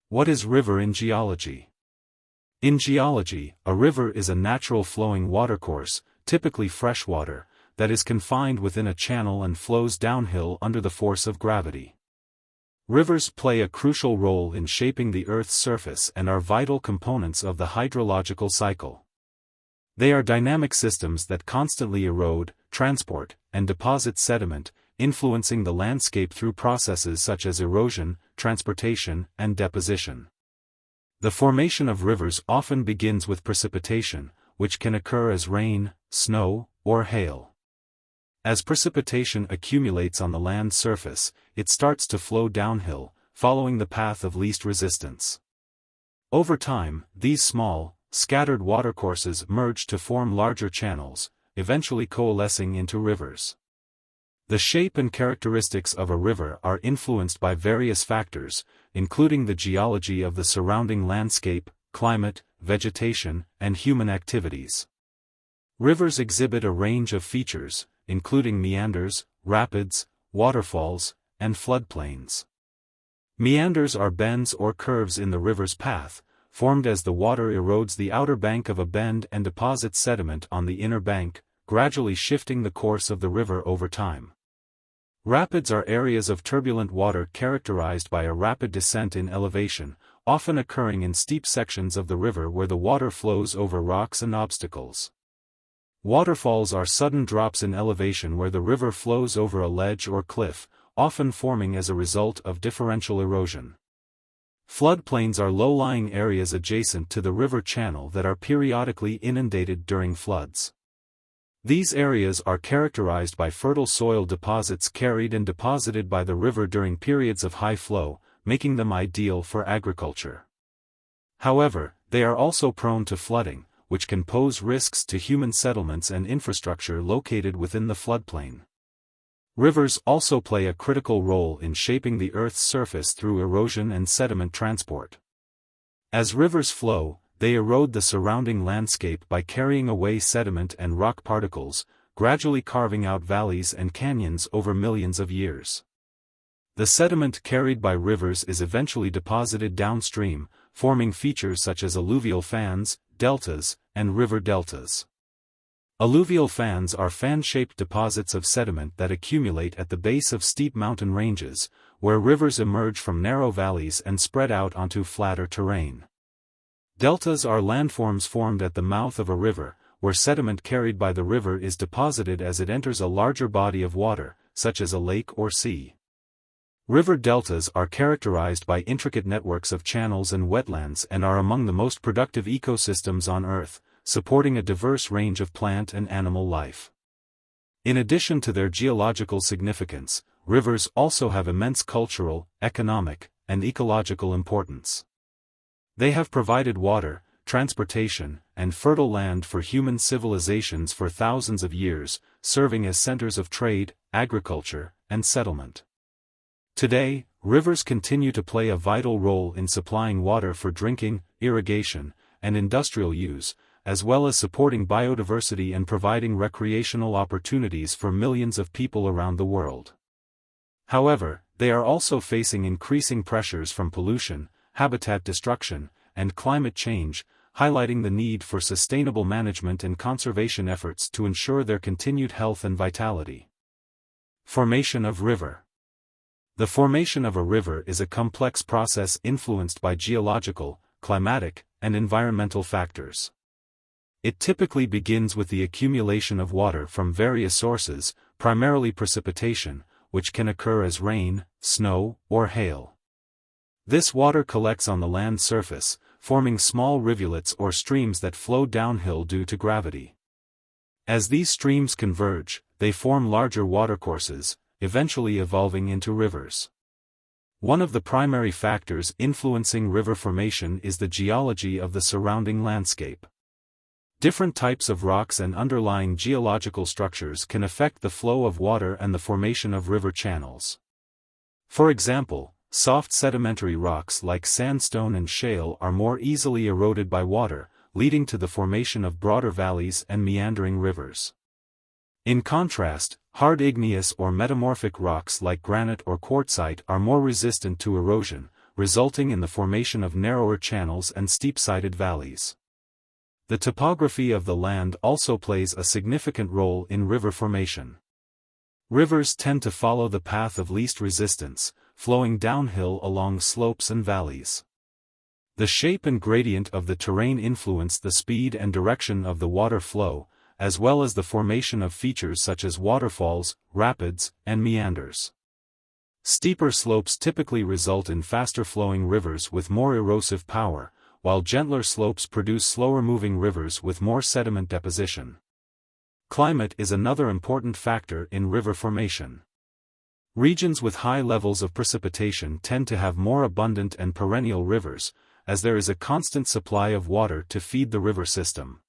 What is river in geology? In geology, a river is a natural flowing watercourse, typically freshwater, that is confined within a channel and flows downhill under the force of gravity. Rivers play a crucial role in shaping the Earth's surface and are vital components of the hydrological cycle. They are dynamic systems that constantly erode, transport, and deposit sediment, influencing the landscape through processes such as erosion, transportation, and deposition. The formation of rivers often begins with precipitation, which can occur as rain, snow, or hail. As precipitation accumulates on the land surface, it starts to flow downhill, following the path of least resistance. Over time, these small, scattered watercourses merge to form larger channels, eventually coalescing into rivers. The shape and characteristics of a river are influenced by various factors, including the geology of the surrounding landscape, climate, vegetation, and human activities. Rivers exhibit a range of features, including meanders, rapids, waterfalls, and floodplains. Meanders are bends or curves in the river's path, formed as the water erodes the outer bank of a bend and deposits sediment on the inner bank, gradually shifting the course of the river over time. Rapids are areas of turbulent water characterized by a rapid descent in elevation, often occurring in steep sections of the river where the water flows over rocks and obstacles. Waterfalls are sudden drops in elevation where the river flows over a ledge or cliff, often forming as a result of differential erosion. Floodplains are low-lying areas adjacent to the river channel that are periodically inundated during floods. These areas are characterized by fertile soil deposits carried and deposited by the river during periods of high flow, making them ideal for agriculture. However, they are also prone to flooding, which can pose risks to human settlements and infrastructure located within the floodplain. Rivers also play a critical role in shaping the Earth's surface through erosion and sediment transport. As rivers flow, they erode the surrounding landscape by carrying away sediment and rock particles, gradually carving out valleys and canyons over millions of years. The sediment carried by rivers is eventually deposited downstream, forming features such as alluvial fans, deltas, and river deltas. Alluvial fans are fan-shaped deposits of sediment that accumulate at the base of steep mountain ranges, where rivers emerge from narrow valleys and spread out onto flatter terrain. Deltas are landforms formed at the mouth of a river, where sediment carried by the river is deposited as it enters a larger body of water, such as a lake or sea. River deltas are characterized by intricate networks of channels and wetlands and are among the most productive ecosystems on Earth, supporting a diverse range of plant and animal life. In addition to their geological significance, rivers also have immense cultural, economic, and ecological importance. They have provided water, transportation, and fertile land for human civilizations for thousands of years, serving as centers of trade, agriculture, and settlement. Today, rivers continue to play a vital role in supplying water for drinking, irrigation, and industrial use, as well as supporting biodiversity and providing recreational opportunities for millions of people around the world. However, they are also facing increasing pressures from pollution, habitat destruction, and climate change, highlighting the need for sustainable management and conservation efforts to ensure their continued health and vitality. Formation of river. The formation of a river is a complex process influenced by geological, climatic, and environmental factors. It typically begins with the accumulation of water from various sources, primarily precipitation, which can occur as rain, snow, or hail. This water collects on the land surface, forming small rivulets or streams that flow downhill due to gravity. As these streams converge, they form larger watercourses, eventually evolving into rivers. One of the primary factors influencing river formation is the geology of the surrounding landscape. Different types of rocks and underlying geological structures can affect the flow of water and the formation of river channels. For example, soft sedimentary rocks like sandstone and shale are more easily eroded by water, leading to the formation of broader valleys and meandering rivers. In contrast, hard igneous or metamorphic rocks like granite or quartzite are more resistant to erosion, resulting in the formation of narrower channels and steep-sided valleys. The topography of the land also plays a significant role in river formation. Rivers tend to follow the path of least resistance, flowing downhill along slopes and valleys. The shape and gradient of the terrain influence the speed and direction of the water flow, as well as the formation of features such as waterfalls, rapids, and meanders. Steeper slopes typically result in faster-flowing rivers with more erosive power, while gentler slopes produce slower-moving rivers with more sediment deposition. Climate is another important factor in river formation. Regions with high levels of precipitation tend to have more abundant and perennial rivers, as there is a constant supply of water to feed the river system.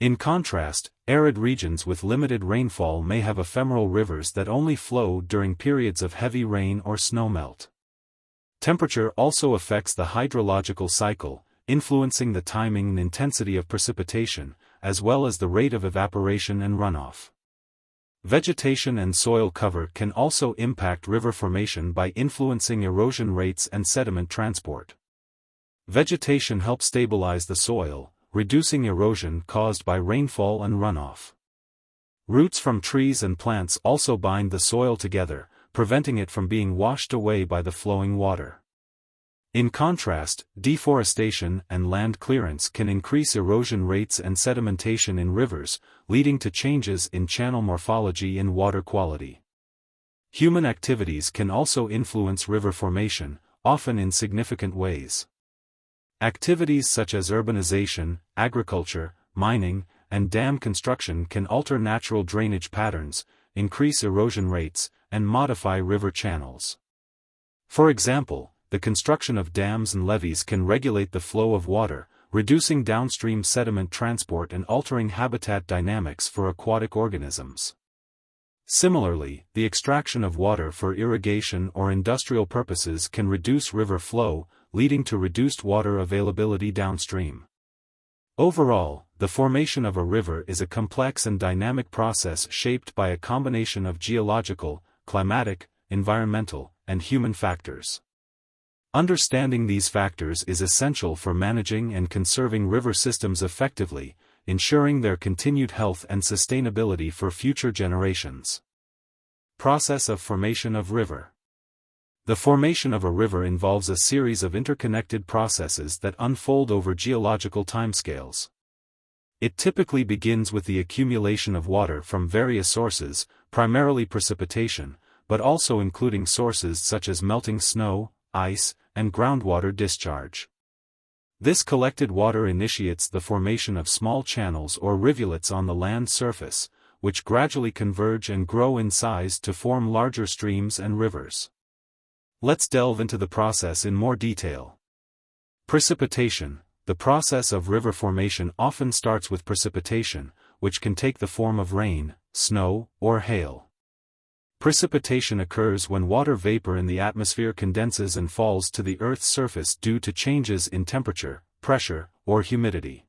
In contrast, arid regions with limited rainfall may have ephemeral rivers that only flow during periods of heavy rain or snowmelt. Temperature also affects the hydrological cycle, influencing the timing and intensity of precipitation, as well as the rate of evaporation and runoff. Vegetation and soil cover can also impact river formation by influencing erosion rates and sediment transport. Vegetation helps stabilize the soil, reducing erosion caused by rainfall and runoff. Roots from trees and plants also bind the soil together, preventing it from being washed away by the flowing water. In contrast, deforestation and land clearance can increase erosion rates and sedimentation in rivers, leading to changes in channel morphology and water quality. Human activities can also influence river formation, often in significant ways. Activities such as urbanization, agriculture, mining, and dam construction can alter natural drainage patterns, increase erosion rates, and modify river channels. For example, the construction of dams and levees can regulate the flow of water, reducing downstream sediment transport and altering habitat dynamics for aquatic organisms. Similarly, the extraction of water for irrigation or industrial purposes can reduce river flow, leading to reduced water availability downstream. Overall, the formation of a river is a complex and dynamic process shaped by a combination of geological, climatic, environmental, and human factors. Understanding these factors is essential for managing and conserving river systems effectively, ensuring their continued health and sustainability for future generations. Process of formation of river. The formation of a river involves a series of interconnected processes that unfold over geological timescales. It typically begins with the accumulation of water from various sources, primarily precipitation, but also including sources such as melting snow, ice, and groundwater discharge. This collected water initiates the formation of small channels or rivulets on the land surface, which gradually converge and grow in size to form larger streams and rivers. Let's delve into the process in more detail. Precipitation. The process of river formation often starts with precipitation, which can take the form of rain, snow, or hail. Precipitation occurs when water vapor in the atmosphere condenses and falls to the Earth's surface due to changes in temperature, pressure, or humidity.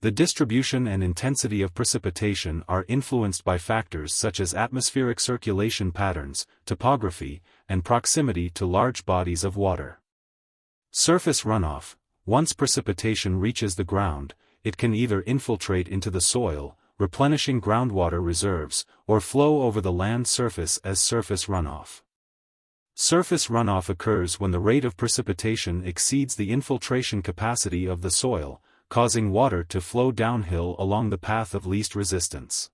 The distribution and intensity of precipitation are influenced by factors such as atmospheric circulation patterns, topography, and proximity to large bodies of water. Surface runoff. Once precipitation reaches the ground, it can either infiltrate into the soil, replenishing groundwater reserves, or flow over the land surface as surface runoff. Surface runoff occurs when the rate of precipitation exceeds the infiltration capacity of the soil, causing water to flow downhill along the path of least resistance.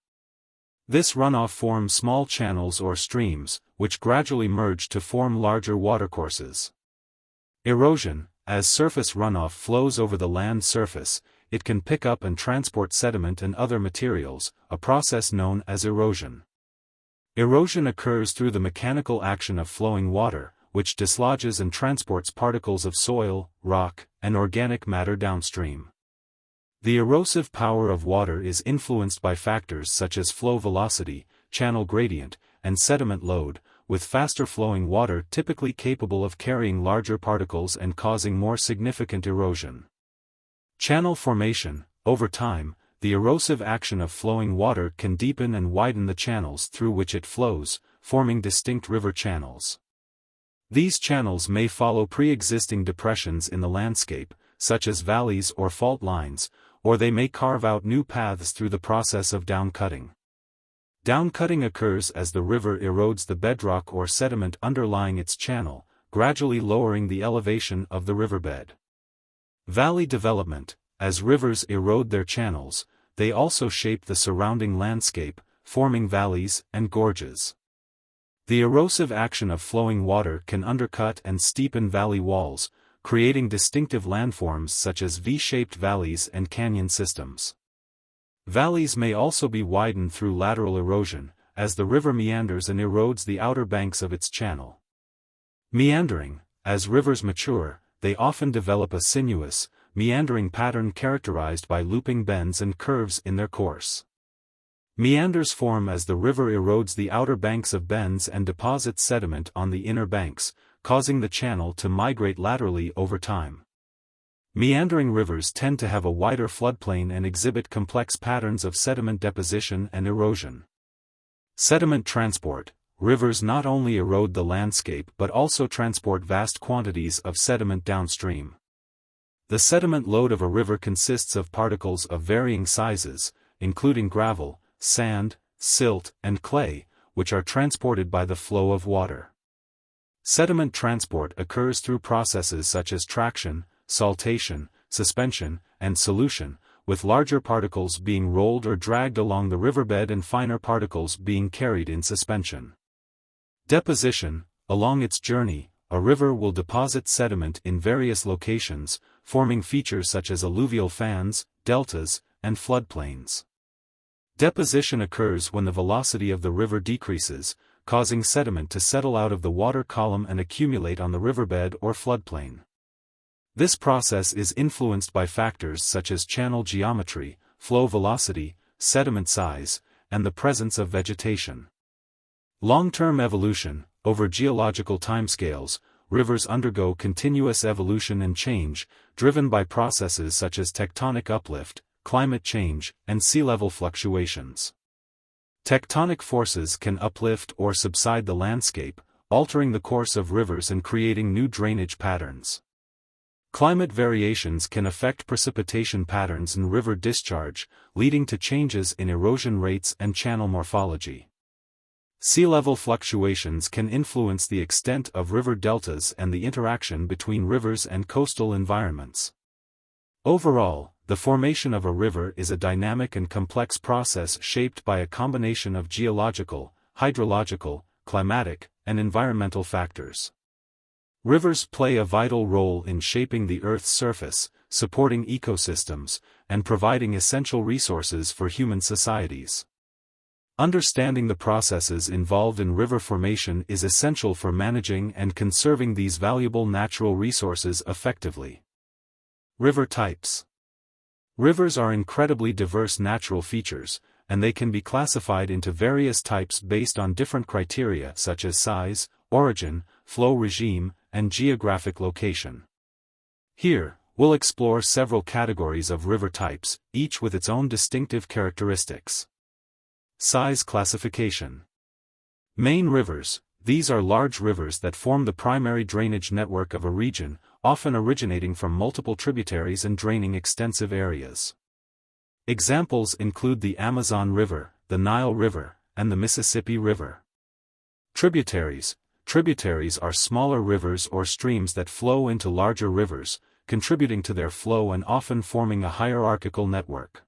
This runoff forms small channels or streams, which gradually merge to form larger watercourses. Erosion. As surface runoff flows over the land surface, it can pick up and transport sediment and other materials, a process known as erosion. Erosion occurs through the mechanical action of flowing water, which dislodges and transports particles of soil, rock, and organic matter downstream. The erosive power of water is influenced by factors such as flow velocity, channel gradient, and sediment load, with faster-flowing water typically capable of carrying larger particles and causing more significant erosion. Channel formation. Over time, the erosive action of flowing water can deepen and widen the channels through which it flows, forming distinct river channels. These channels may follow pre-existing depressions in the landscape, such as valleys or fault lines, or they may carve out new paths through the process of downcutting. Downcutting occurs as the river erodes the bedrock or sediment underlying its channel, gradually lowering the elevation of the riverbed. Valley development: as rivers erode their channels, they also shape the surrounding landscape, forming valleys and gorges. The erosive action of flowing water can undercut and steepen valley walls, creating distinctive landforms such as V-shaped valleys and canyon systems. Valleys may also be widened through lateral erosion, as the river meanders and erodes the outer banks of its channel. Meandering: as rivers mature, they often develop a sinuous, meandering pattern characterized by looping bends and curves in their course. Meanders form as the river erodes the outer banks of bends and deposits sediment on the inner banks, causing the channel to migrate laterally over time. Meandering rivers tend to have a wider floodplain and exhibit complex patterns of sediment deposition and erosion. Sediment transport: rivers not only erode the landscape but also transport vast quantities of sediment downstream. The sediment load of a river consists of particles of varying sizes, including gravel, sand, silt, and clay, which are transported by the flow of water. Sediment transport occurs through processes such as traction, saltation, suspension, and solution, with larger particles being rolled or dragged along the riverbed and finer particles being carried in suspension. Deposition: along its journey, a river will deposit sediment in various locations, forming features such as alluvial fans, deltas, and floodplains. Deposition occurs when the velocity of the river decreases, causing sediment to settle out of the water column and accumulate on the riverbed or floodplain. This process is influenced by factors such as channel geometry, flow velocity, sediment size, and the presence of vegetation. Long-term evolution: over geological timescales, rivers undergo continuous evolution and change, driven by processes such as tectonic uplift, climate change, and sea level fluctuations. Tectonic forces can uplift or subside the landscape, altering the course of rivers and creating new drainage patterns. Climate variations can affect precipitation patterns and river discharge, leading to changes in erosion rates and channel morphology. Sea level fluctuations can influence the extent of river deltas and the interaction between rivers and coastal environments. Overall, the formation of a river is a dynamic and complex process shaped by a combination of geological, hydrological, climatic, and environmental factors. Rivers play a vital role in shaping the Earth's surface, supporting ecosystems, and providing essential resources for human societies. Understanding the processes involved in river formation is essential for managing and conserving these valuable natural resources effectively. River types. Rivers are incredibly diverse natural features, and they can be classified into various types based on different criteria such as size, origin, flow regime, and geographic location. Here, we'll explore several categories of river types, each with its own distinctive characteristics. Size classification. Main rivers: these are large rivers that form the primary drainage network of a region, often originating from multiple tributaries and draining extensive areas. Examples include the Amazon River, the Nile River, and the Mississippi River. Tributaries. Tributaries are smaller rivers or streams that flow into larger rivers, contributing to their flow and often forming a hierarchical network.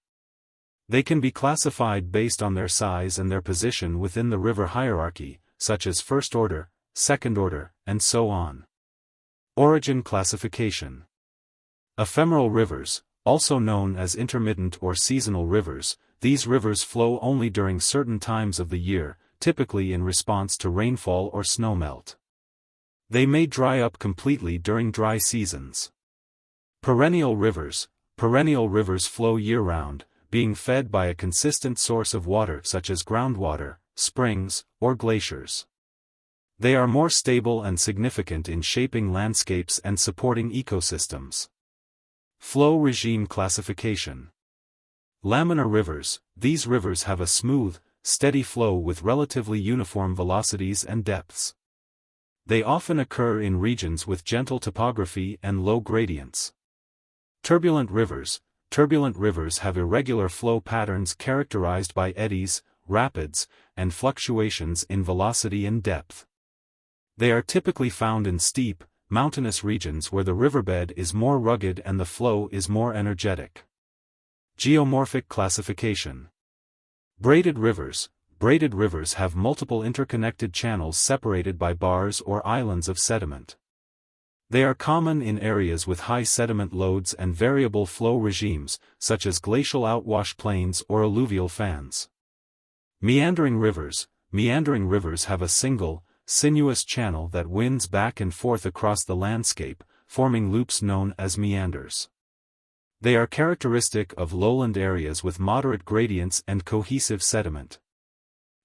They can be classified based on their size and their position within the river hierarchy, such as first order, second order, and so on. Origin classification. Ephemeral rivers, also known as intermittent or seasonal rivers, these rivers flow only during certain times of the year, typically in response to rainfall or snowmelt. They may dry up completely during dry seasons. Perennial rivers. Perennial rivers flow year-round, being fed by a consistent source of water such as groundwater, springs, or glaciers. They are more stable and significant in shaping landscapes and supporting ecosystems. Flow regime classification. Laminar rivers. These rivers have a smooth, steady flow with relatively uniform velocities and depths. They often occur in regions with gentle topography and low gradients. Turbulent rivers. Turbulent rivers have irregular flow patterns characterized by eddies, rapids, and fluctuations in velocity and depth. They are typically found in steep, mountainous regions where the riverbed is more rugged and the flow is more energetic. Geomorphic classification. Braided rivers. Braided rivers have multiple interconnected channels separated by bars or islands of sediment. They are common in areas with high sediment loads and variable flow regimes, such as glacial outwash plains or alluvial fans. Meandering rivers. Meandering rivers have a single, sinuous channel that winds back and forth across the landscape, forming loops known as meanders. They are characteristic of lowland areas with moderate gradients and cohesive sediment.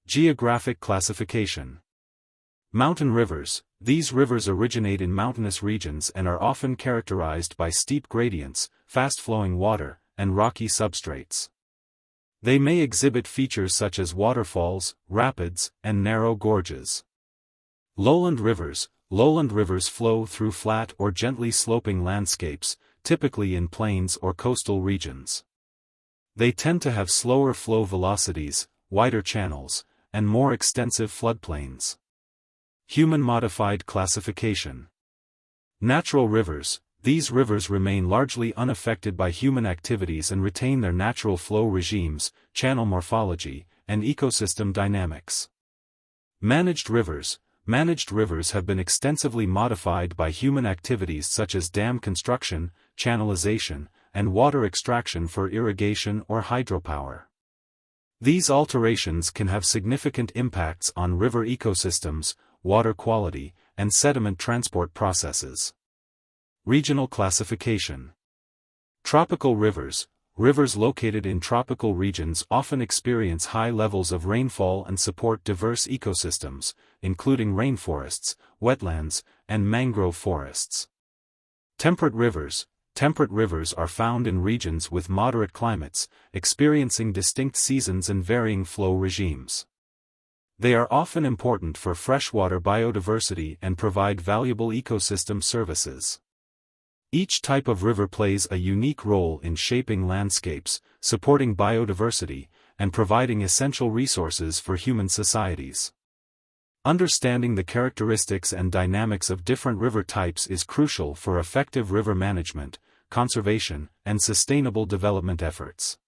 Geographic classification. Mountain rivers. These rivers originate in mountainous regions and are often characterized by steep gradients, fast-flowing water, and rocky substrates. They may exhibit features such as waterfalls, rapids, and narrow gorges. Lowland rivers. Lowland rivers flow through flat or gently sloping landscapes, typically in plains or coastal regions. They tend to have slower flow velocities, wider channels, and more extensive floodplains. Human-modified classification. Natural rivers. These rivers remain largely unaffected by human activities and retain their natural flow regimes, channel morphology, and ecosystem dynamics. Managed rivers. Managed rivers have been extensively modified by human activities such as dam construction, channelization, and water extraction for irrigation or hydropower. These alterations can have significant impacts on river ecosystems, water quality, and sediment transport processes. Regional classification. Tropical rivers. Rivers located in tropical regions often experience high levels of rainfall and support diverse ecosystems, including rainforests, wetlands, and mangrove forests. Temperate rivers. Temperate rivers are found in regions with moderate climates, experiencing distinct seasons and varying flow regimes. They are often important for freshwater biodiversity and provide valuable ecosystem services. Each type of river plays a unique role in shaping landscapes, supporting biodiversity, and providing essential resources for human societies. Understanding the characteristics and dynamics of different river types is crucial for effective river management, conservation, and sustainable development efforts.